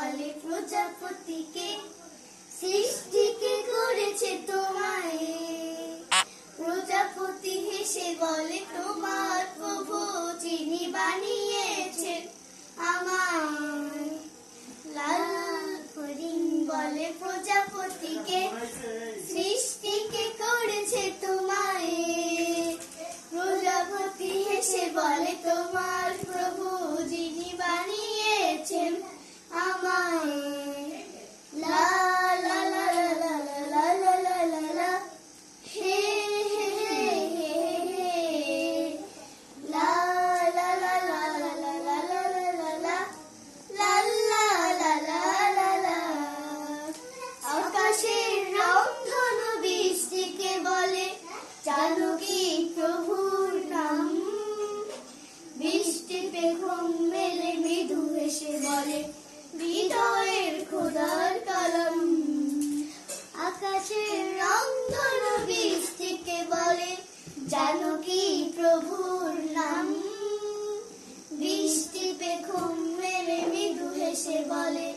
বলে প্রজাপতিকে, সৃষ্টিকে করেছে তোমায়। প্রজাপতি হেসে বলে তোমার প্রভু যিনি বানিয়েছেন আমায়। লাল হরিণ বলে প্রজাপতিকে, সৃষ্টিকে করেছে তোমায়। প্রজাপতি হেসে বলে তোমার প্রভু যিনি বানিয়েছেন আমায়। লা লা লা লা লা লা লা লা লা, হে হে হে হে হে, লা লা লা লা লা লা লা লা লা লা, লা লা লা লা লা লা। আকাশের রংধনু বৃষ্টিকে বলে জানো কি প্রভুর নাম। বৃষ্টিতে ঘুম মেলে মৃদু হেসে বলে হৃদয়ের খোদার কলম। আকাশের রংধনু বৃষ্টিকে বলে জানো কি প্রভুর নাম। বৃষ্টিতে ঘুম মেলে মৃদু হেসে বলে